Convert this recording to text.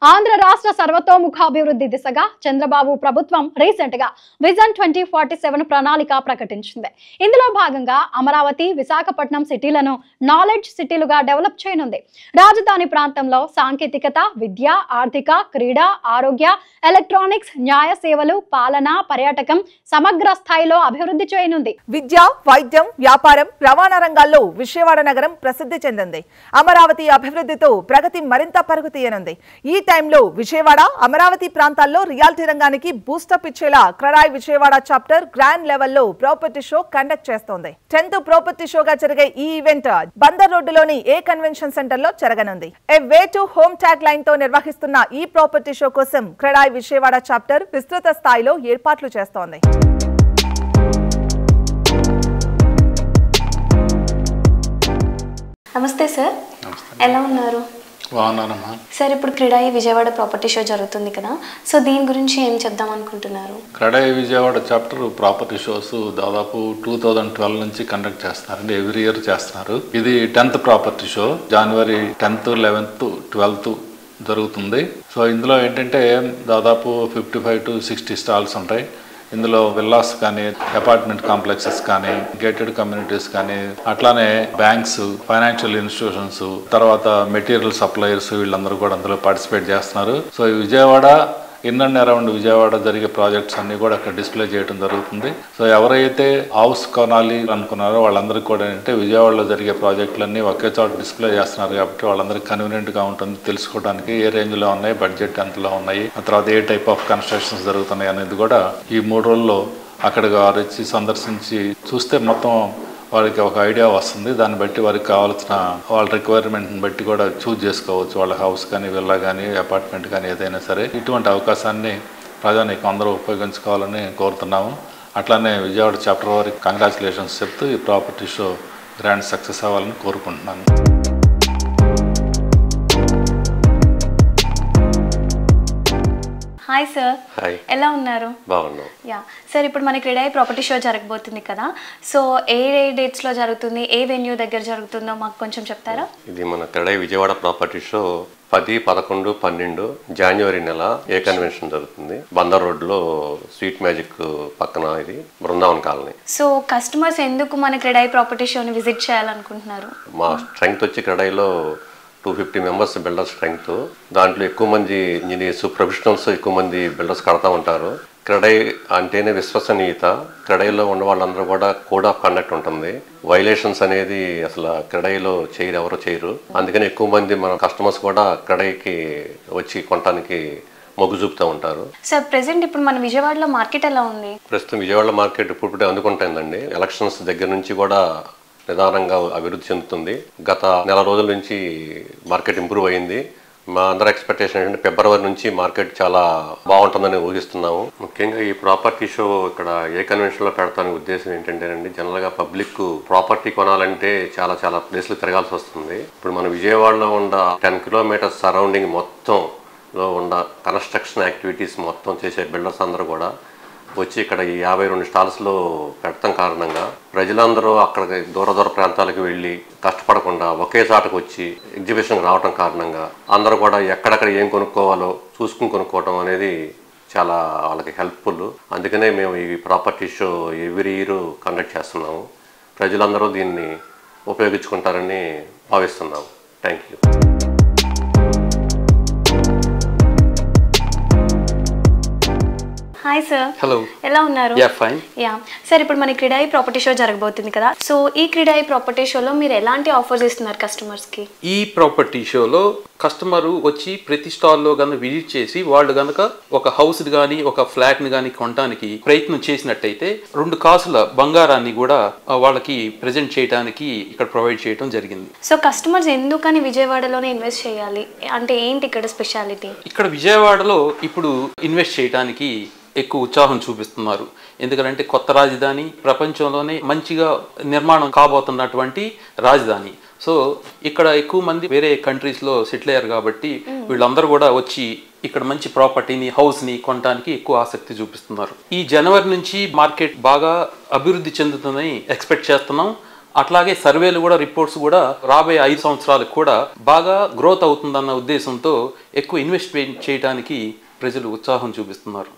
ఆంధ్ర రాష్ట్ర సర్వతోముఖాభివృద్ధి దిశగా చంద్రబాబు ప్రభుత్వం రీసెంట్ గా విజన్ 2047 ప్రణాళిక ప్రకటించింది. ఇందులో భాగంగా అమరావతి, విశాఖపట్నం సిటీలను నాలెడ్జ్ సిటీలుగా డెవలప్ చేయనుంది. రాజధాని ప్రాంతంలో సాంకేతికత, విద్య, ఆర్థిక, క్రీడా, ఆరోగ్య, ఎలక్ట్రానిక్స్, న్యాయ సేవలు, పాలన, పర్యాటకం సమగ్ర స్థాయిలో అభివృద్ధి చేయనుంది. విద్య, వైద్యం, వ్యాపారం, రవాణా రంగాల్లో విజయవాడ నగరం ప్రసిద్ధి చెందింది. అమరావతి అభివృద్ధితో ప్రగతి మరింత పరుగు తీయనుంది. ఈ టైంలో విజయవాడ, అమరావతి ప్రాంతాల్లో రియాలిటీ రంగానికి బూస్టప్ ఇచ్చేలా క్రెడాయ్ విజయవాడ చాప్టర్ గ్రాండ్ లెవెల్లో ప్రాపర్టీ షో కండక్ట్ చేస్తోంది. 10th ప్రాపర్టీ షోగా జరిగే ఈ ఈవెంట్ బందర్ రోడ్డులోని ఏ కన్వెన్షన్ సెంటర్ లో జరగనుంది. A way to home tag line తో నిర్వహిస్తున్న ఈ ప్రాపర్టీ షో కోసం క్రెడాయ్ విజయవాడ చాప్టర్ విస్తృత స్థాయిలో ఏర్పాట్లు చేస్తోంది. నమస్తే సార్, ఎలా ఉన్నారు? బాగున్నానమ్మా. సార్, ఇప్పుడు క్రెడాయ్ విజయవాడ ప్రాపర్టీ షో జరుగుతుంది కదా, సో దీని గురించి ఏం చెప్దాం అనుకుంటున్నారు? CREDAI Vijayawada chapter property shows దాదాపు 2012 నుంచి కండక్ట్ చేస్తున్నారండి. ఎవ్రీ ఇయర్ చేస్తున్నారు. ఇది 10th ప్రాపర్టీ షో. జనవరి 10th, 11th, 12th జరుగుతుంది. సో ఇందులో ఏంటంటే దాదాపు 55 to 60 స్టాల్స్ ఉంటాయి. ఇందులో విల్లాస్ కానీ, అపార్ట్మెంట్ కాంప్లెక్సెస్ కానీ, గేటెడ్ కమ్యూనిటీస్ కానీ, అట్లానే బ్యాంక్స్, ఫైనాన్షియల్ ఇన్స్టిట్యూషన్స్, తర్వాత మెటీరియల్ సప్లయర్స్, వీళ్ళందరూ కూడా అందులో పార్టిసిపేట్ చేస్తున్నారు. సో ఈ Vijayawada in and around Vijayawada జరిగే ప్రాజెక్ట్స్ అన్ని కూడా అక్కడ డిస్ప్లే చేయడం జరుగుతుంది. సో ఎవరైతే హౌస్ కొనాలి అనుకున్నారో వాళ్ళందరికీ కూడా ఏంటంటే విజయవాడలో జరిగే ప్రాజెక్టులన్నీ ఒకే చోట డిస్ప్లే చేస్తున్నారు కాబట్టి వాళ్ళందరికీ కన్వీనియంట్గా ఉంటుంది తెలుసుకోవడానికి. ఏ రేంజ్లో ఉన్నాయి, బడ్జెట్ ఎంతలో ఉన్నాయి, ఆ తర్వాత ఏ టైప్ ఆఫ్ కన్స్ట్రక్షన్స్ జరుగుతున్నాయి అనేది కూడా ఈ 3 రోజుల్లో అక్కడికి వారు వచ్చి సందర్శించి చూస్తే మొత్తం వారికి ఒక ఐడియా వస్తుంది. దాన్ని బట్టి వారికి కావాల్సిన వాళ్ళ రిక్వైర్మెంట్ని బట్టి కూడా చూజ్ చేసుకోవచ్చు. వాళ్ళ హౌస్ కానీ, విల్లా కానీ, అపార్ట్మెంట్ కానీ ఏదైనా సరే. ఇటువంటి అవకాశాన్ని ప్రజానికి అందరూ ఉపయోగించుకోవాలని కోరుతున్నాము. అట్లానే విజయవాడ చాప్టర్ వారికి కంగ్రాచులేషన్స్ చెప్తూ ఈ ప్రాపర్టీ షో గ్రాండ్ సక్సెస్ అవ్వాలని కోరుకుంటున్నాను. హాయ్ సార్, హాయ్, ఎలా ఉన్నారు? బాగున్నాం. యా సార్, ఇప్పుడు మన క్రెడాయ్ ప్రాపర్టీ షో జరగబోతుంది కదా, సో ఏ డేట్స్లో జరుగుతుంది, ఏ వెన్యూ దగ్గర జరుగుతుందో మాకు కొంచెం చెప్తారా? ఇది మన క్రెడాయ్ విజయవాడ ప్రాపర్టీ షో 10, 11, 12 జనవరి నెల ఏ కన్వెన్షన్ జరుగుతుంది. బందర్ రోడ్లో స్వీట్ మ్యాజిక్ పక్కన, ఇది బృందావన్ కాలనీ. సో కస్టమర్స్ ఎందుకు మన క్రెడాయ్ ప్రాపర్టీ షోని విజిట్ చేయాలనుకుంటున్నారు? మా స్ట్రెంగ్త్ వచ్చి క్రెడాయ్లో 250 మెంబర్స్ బిల్డర్ స్ట్రెంగ్త్. దాంట్లో ఎక్కువ మంది ఇంజనీర్స్, ప్రొఫెషనల్స్ ఎక్కువ మంది బిల్డర్స్ కడతా ఉంటారు. క్రెడాయ్ అంటేనే విశ్వసనీయత. క్రెడాయ్లో ఉన్న వాళ్ళందరూ కూడా కోడ్ ఆఫ్ కండక్ట్ ఉంటుంది. వైలేషన్స్ అనేది అసలు క్రెడాయ్లో ఎవరు చేయరు. అందుకని ఎక్కువ మంది మన కస్టమర్స్ కూడా క్రెడాయ్కి వచ్చి కొనడానికి మొగ్గు చూపుతూ ఉంటారు. సార్, ప్రెసెంట్ ఇప్పుడు మన విజయవాడలో మార్కెట్ ఎలా ఉంది? ప్రస్తుతం విజయవాడ మార్కెట్ ఇప్పుడు అందుకుంటుందండి. ఎలక్షన్స్ దగ్గర నుంచి కూడా నిదానంగా అభివృద్ధి చెందుతుంది. గత నెల రోజుల నుంచి మార్కెట్ ఇంప్రూవ్ అయింది. మా అందరి ఎక్స్పెక్టేషన్ ఏంటంటే ఫిబ్రవరి నుంచి మార్కెట్ చాలా బాగుంటుందని ఊహిస్తున్నాము. ముఖ్యంగా ఈ ప్రాపర్టీ షో ఇక్కడ ఏ కన్వెన్షన్లో పెడతానికి ఉద్దేశం ఏంటంటేనండి, జనరల్గా పబ్లిక్ ప్రాపర్టీ కొనాలంటే చాలా ప్లేస్లు తిరగాల్సి వస్తుంది. ఇప్పుడు మన విజయవాడలో ఉన్న 10 కిలోమీటర్స్ సరౌండింగ్ మొత్తంలో ఉన్న కన్స్ట్రక్షన్ యాక్టివిటీస్ మొత్తం చేసే బిల్డర్స్ అందరూ కూడా వచ్చి ఇక్కడ ఈ 52 స్టాల్స్లో పెడతాం కారణంగా ప్రజలందరూ అక్కడికి దూర ప్రాంతాలకు వెళ్ళి కష్టపడకుండా ఒకే చాటకు వచ్చి ఎగ్జిబిషన్కి రావడం కారణంగా అందరూ కూడా ఎక్కడెక్కడ ఏం కొనుక్కోవాలో చూసుకుని కొనుక్కోవడం అనేది చాలా వాళ్ళకి హెల్ప్ఫుల్. అందుకనే మేము ఈ property show every year conduct చేస్తున్నాము. ప్రజలందరూ దీన్ని ఉపయోగించుకుంటారని భావిస్తున్నాము. Thank you. Hi sir, hello, ఎలా ఉన్నారు? Yeah fine. యా సార్, ఇప్పుడు మన క్రెడాయ్ ప్రాపర్టీ షో జరగబోతుంది కదా, సో ఈ క్రెడాయ్ ప్రాపర్టీ షోలో మీరు ఎలాంటి ఆఫర్స్ ఇస్తున్నారు కస్టమర్స్కి? ఈ ప్రాపర్టీ షోలో కస్టమరు వచ్చి ప్రతి స్టాల్లో కనుక విజిట్ చేసి వాళ్ళు కనుక ఒక హౌస్ కానీ ఒక ఫ్లాట్ని కానీ కొనడానికి ప్రయత్నం చేసినట్టయితే 2 కాసుల బంగారాన్ని కూడా వాళ్ళకి ప్రజెంట్ చేయడానికి ఇక్కడ ప్రొవైడ్ చేయడం జరిగింది. సో కస్టమర్స్ ఎందుకని విజయవాడలోనే ఇన్వెస్ట్ చేయాలి అంటే ఏంటి ఇక్కడ స్పెషాలిటీ? ఇక్కడ విజయవాడలో ఇప్పుడు ఇన్వెస్ట్ చేయడానికి ఎక్కువ ఉత్సాహం చూపిస్తున్నారు. ఎందుకంటే కొత్త రాజధాని, ప్రపంచంలోనే మంచిగా నిర్మాణం కాబోతున్నటువంటి రాజధాని. సో ఇక్కడ ఎక్కువ మంది వేరే కంట్రీస్లో సెటిల్ అయ్యారు కాబట్టి వీళ్ళందరూ కూడా వచ్చి ఇక్కడ మంచి ప్రాపర్టీని, హౌస్ని కొనడానికి ఎక్కువ ఆసక్తి చూపిస్తున్నారు. ఈ జనవరి నుంచి మార్కెట్ బాగా అభివృద్ధి చెందుతుందని ఎక్స్పెక్ట్ చేస్తున్నాం. అట్లాగే సర్వేలు కూడా రిపోర్ట్స్ కూడా రాబోయే 5 సంవత్సరాలకు కూడా బాగా గ్రోత్ అవుతుందన్న ఉద్దేశంతో ఎక్కువ ఇన్వెస్ట్మెంట్ చేయడానికి ప్రజలు ఉత్సాహం చూపిస్తున్నారు.